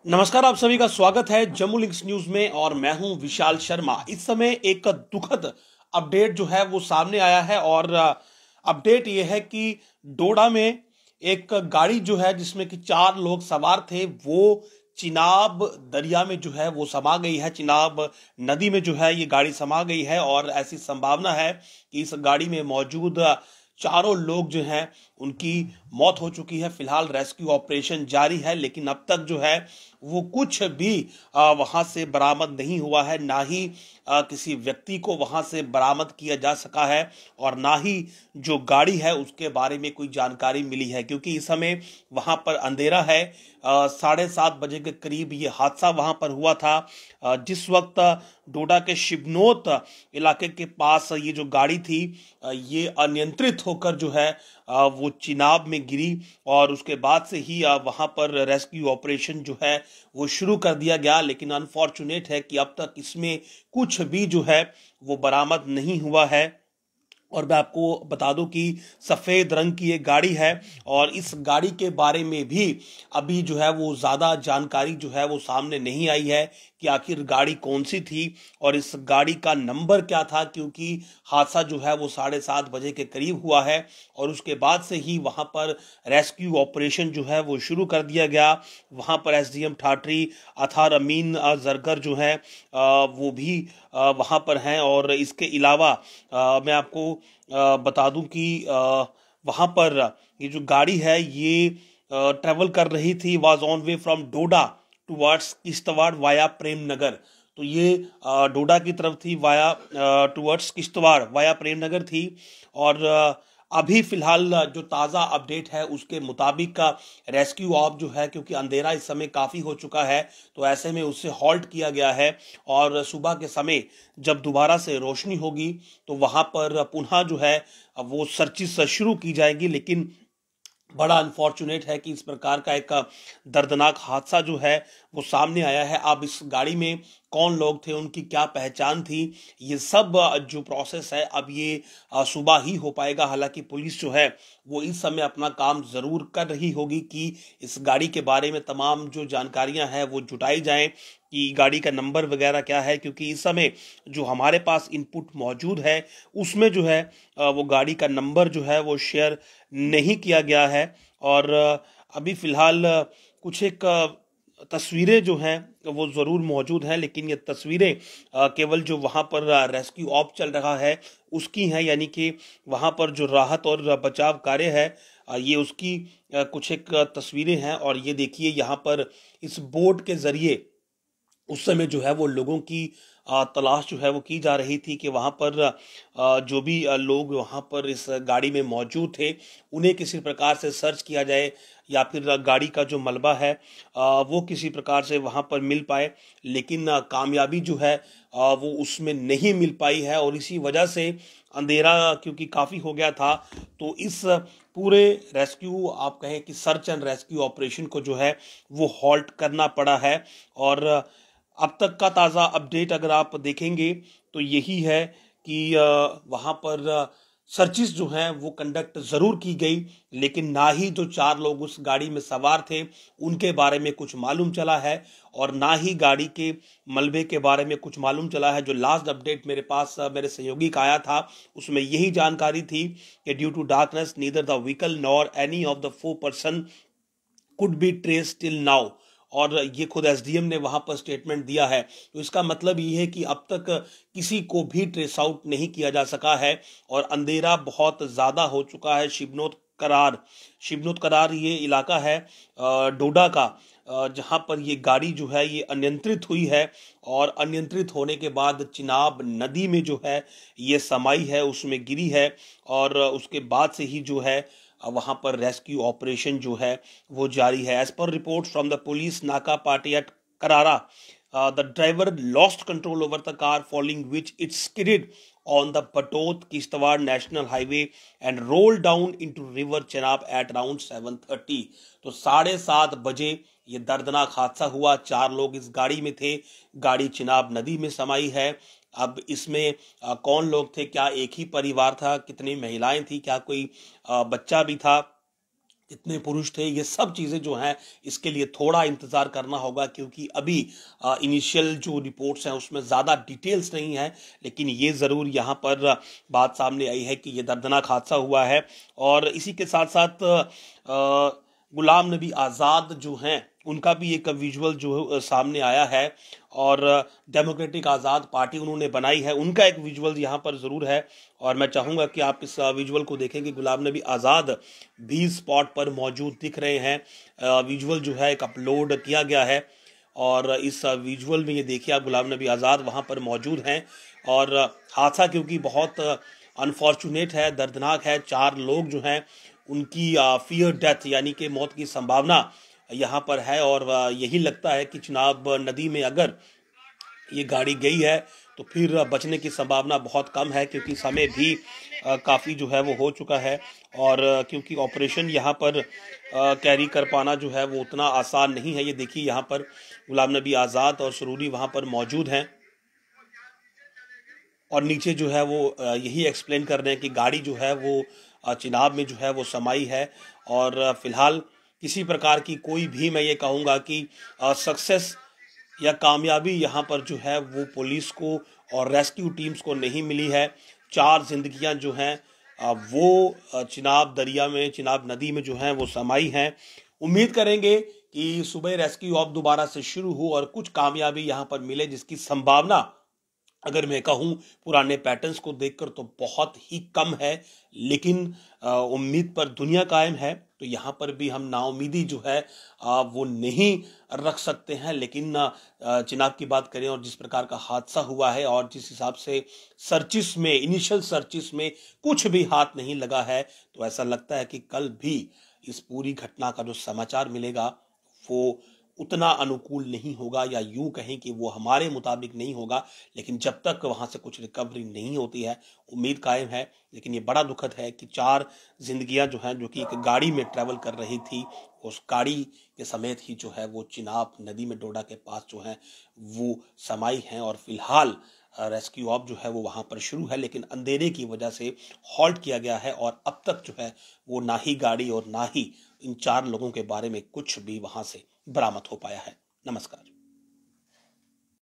नमस्कार, आप सभी का स्वागत है जम्मू लिंक्स न्यूज में और मैं हूं विशाल शर्मा। इस समय एक दुखद अपडेट जो है वो सामने आया है और अपडेट ये है कि डोडा में एक गाड़ी जो है जिसमें कि 4 लोग सवार थे वो चिनाब दरिया में जो है वो समा गई है। चिनाब नदी में जो है ये गाड़ी समा गई है और ऐसी संभावना है कि इस गाड़ी में मौजूद चारों लोग जो हैं उनकी मौत हो चुकी है। फिलहाल रेस्क्यू ऑपरेशन जारी है, लेकिन अब तक जो है वो कुछ भी वहां से बरामद नहीं हुआ है, ना ही किसी व्यक्ति को वहां से बरामद किया जा सका है और ना ही जो गाड़ी है उसके बारे में कोई जानकारी मिली है, क्योंकि इस समय वहां पर अंधेरा है। 7:30 बजे के करीब ये हादसा वहां पर हुआ था। जिस वक्त डोडा के शिवनोत इलाके के पास ये जो गाड़ी थी ये अनियंत्रित होकर जो है वो चिनाब में गिरी और उसके बाद से ही वहां पर रेस्क्यू ऑपरेशन जो है वो शुरू कर दिया गया। लेकिन अनफॉर्चुनेट है कि अब तक इसमें कुछ भी जो है वो बरामद नहीं हुआ है। और मैं आपको बता दूं कि सफेद रंग की एक गाड़ी है और इस गाड़ी के बारे में भी अभी जो है वो ज्यादा जानकारी जो है वो सामने नहीं आई है कि आखिर गाड़ी कौन सी थी और इस गाड़ी का नंबर क्या था, क्योंकि हादसा जो है वो 7:30 बजे के करीब हुआ है और उसके बाद से ही वहां पर रेस्क्यू ऑपरेशन जो है वो शुरू कर दिया गया। वहां पर एसडीएम ठाठरी अथार अमीन जरगर जो है वो भी वहां पर हैं और इसके अलावा मैं आपको बता दूं कि वहां पर ये जो गाड़ी है ये ट्रेवल कर रही थी, was on way from Doda towards Kishtwar via Prem Nagar. तो ये डोडा की तरफ थी via towards Kishtwar via Prem Nagar थी। और अभी फिलहाल जो ताज़ा अपडेट है उसके मुताबिक का रेस्क्यू ऑप जो है, क्योंकि अंधेरा इस समय काफ़ी हो चुका है तो ऐसे में उससे हॉल्ट किया गया है और सुबह के समय जब दोबारा से रोशनी होगी तो वहां पर पुनः जो है वो सर्चिस शुरू की जाएगी। लेकिन बड़ा अनफॉर्चुनेट है कि इस प्रकार का एक दर्दनाक हादसा जो है वो सामने आया है। अब इस गाड़ी में कौन लोग थे, उनकी क्या पहचान थी, ये सब जो प्रोसेस है अब ये सुबह ही हो पाएगा। हालांकि पुलिस जो है वो इस समय अपना काम जरूर कर रही होगी कि इस गाड़ी के बारे में तमाम जो जानकारियां हैं वो जुटाई जाएं कि गाड़ी का नंबर वगैरह क्या है, क्योंकि इस समय जो हमारे पास इनपुट मौजूद है उसमें जो है वो गाड़ी का नंबर जो है वो शेयर नहीं किया गया है। और अभी फिलहाल कुछ एक तस्वीरें जो हैं वो ज़रूर मौजूद हैं, लेकिन ये तस्वीरें केवल जो वहाँ पर रेस्क्यू ऑप चल रहा है उसकी हैं, यानी कि वहाँ पर जो राहत और बचाव कार्य है ये उसकी कुछ एक तस्वीरें हैं। और ये देखिए यहाँ पर इस बोट के ज़रिए उस समय जो है वो लोगों की तलाश जो है वो की जा रही थी कि वहाँ पर जो भी लोग वहाँ पर इस गाड़ी में मौजूद थे उन्हें किसी प्रकार से सर्च किया जाए या फिर गाड़ी का जो मलबा है वो किसी प्रकार से वहाँ पर मिल पाए। लेकिन कामयाबी जो है वो उसमें नहीं मिल पाई है और इसी वजह से अंधेरा क्योंकि काफ़ी हो गया था तो इस पूरे रेस्क्यू आप कहें कि सर्च एंड रेस्क्यू ऑपरेशन को जो है वो हॉल्ट करना पड़ा है। और अब तक का ताज़ा अपडेट अगर आप देखेंगे तो यही है कि वहाँ पर सर्चिस जो हैं वो कंडक्ट ज़रूर की गई, लेकिन ना ही जो 4 लोग उस गाड़ी में सवार थे उनके बारे में कुछ मालूम चला है और ना ही गाड़ी के मलबे के बारे में कुछ मालूम चला है। जो लास्ट अपडेट मेरे पास मेरे सहयोगी का आया था उसमें यही जानकारी थी कि due to darkness neither the vehicle nor any of the 4 person could be trace till now. और ये खुद एसडीएम ने वहां पर स्टेटमेंट दिया है। तो इसका मतलब ये है कि अब तक किसी को भी ट्रेस आउट नहीं किया जा सका है और अंधेरा बहुत ज़्यादा हो चुका है। शिवनोत करार ये इलाका है डोडा का जहां पर ये गाड़ी जो है ये अनियंत्रित हुई है और अनियंत्रित होने के बाद चिनाब नदी में जो है ये समाई है, उसमें गिरी है और उसके बाद से ही जो है वहां पर रेस्क्यू ऑपरेशन जो है वो जारी है। As per report from the police naka party at Karara, the driver lost control over the car following which it skidded on the Patot Kishtawar National Highway and rolled down into river Chenab at around 7:30। तो 7:30 बजे ये दर्दनाक हादसा हुआ। 4 लोग इस गाड़ी में थे, गाड़ी चिनाब नदी में समाई है। अब इसमें कौन लोग थे, क्या एक ही परिवार था, कितनी महिलाएं थी, क्या कोई बच्चा भी था, कितने पुरुष थे, ये सब चीजें जो हैं इसके लिए थोड़ा इंतजार करना होगा, क्योंकि अभी इनिशियल जो रिपोर्ट्स हैं उसमें ज्यादा डिटेल्स नहीं है। लेकिन ये जरूर यहाँ पर बात सामने आई है कि ये दर्दनाक हादसा हुआ है। और इसी के साथ साथ गुलाम नबी आज़ाद जो हैं उनका भी एक विजुअल जो सामने आया है, और डेमोक्रेटिक आज़ाद पार्टी उन्होंने बनाई है, उनका एक विजुअल यहाँ पर ज़रूर है। और मैं चाहूँगा कि आप इस विजुअल को देखें कि गुलाम नबी आज़ाद भी स्पॉट पर मौजूद दिख रहे हैं। विजुअल जो है एक अपलोड किया गया है, और इस विजुअल में ये देखिए आप, गुलाम नबी आज़ाद वहाँ पर मौजूद हैं। और हादसा क्योंकि बहुत अनफॉर्चुनेट है, दर्दनाक है, 4 लोग जो हैं उनकी फियर डेथ यानी कि मौत की संभावना यहाँ पर है। और यही लगता है कि चिनाब नदी में अगर ये गाड़ी गई है तो फिर बचने की संभावना बहुत कम है, क्योंकि समय भी काफ़ी जो है वो हो चुका है। और क्योंकि ऑपरेशन यहाँ पर कैरी कर पाना जो है वो उतना आसान नहीं है। ये देखिए यहाँ पर गुलाम नबी आज़ाद और सरूरी वहाँ पर मौजूद हैं, और नीचे जो है वो यही एक्सप्लेन कर रहे हैं कि गाड़ी जो है वो चिनाब में जो है वो समाई है। और फिलहाल किसी प्रकार की कोई भी, मैं ये कहूँगा कि सक्सेस या कामयाबी यहाँ पर जो है वो पुलिस को और रेस्क्यू टीम्स को नहीं मिली है। 4 जिंदगियां जो हैं वो चिनाब दरिया में, चिनाब नदी में जो हैं वो समाई हैं। उम्मीद करेंगे कि सुबह रेस्क्यू ऑफ दोबारा से शुरू हो और कुछ कामयाबी यहाँ पर मिले, जिसकी संभावना अगर मैं कहूँ पुराने पैटर्न्स को देखकर तो बहुत ही कम है। लेकिन उम्मीद पर दुनिया कायम है, तो यहाँ पर भी हम नाउमीदी जो है वो नहीं रख सकते हैं। लेकिन चिनाब की बात करें और जिस प्रकार का हादसा हुआ है और जिस हिसाब से सर्चिस में, इनिशियल सर्चिस में कुछ भी हाथ नहीं लगा है, तो ऐसा लगता है कि कल भी इस पूरी घटना का जो समाचार मिलेगा वो उतना अनुकूल नहीं होगा, या यूं कहें कि वो हमारे मुताबिक नहीं होगा। लेकिन जब तक वहां से कुछ रिकवरी नहीं होती है, उम्मीद कायम है। लेकिन ये बड़ा दुखद है कि 4 जिंदगियां जो हैं, जो कि एक गाड़ी में ट्रेवल कर रही थी, उस गाड़ी के समेत ही जो है वो चिनाब नदी में डोडा के पास जो है वो समाई हैं। और फिलहाल रेस्क्यू ऑफ जो है वो वहां पर शुरू है, लेकिन अंधेरे की वजह से हॉल्ट किया गया है। और अब तक जो है वो ना ही गाड़ी और ना ही इन 4 लोगों के बारे में कुछ भी वहां से बरामद हो पाया है। नमस्कार।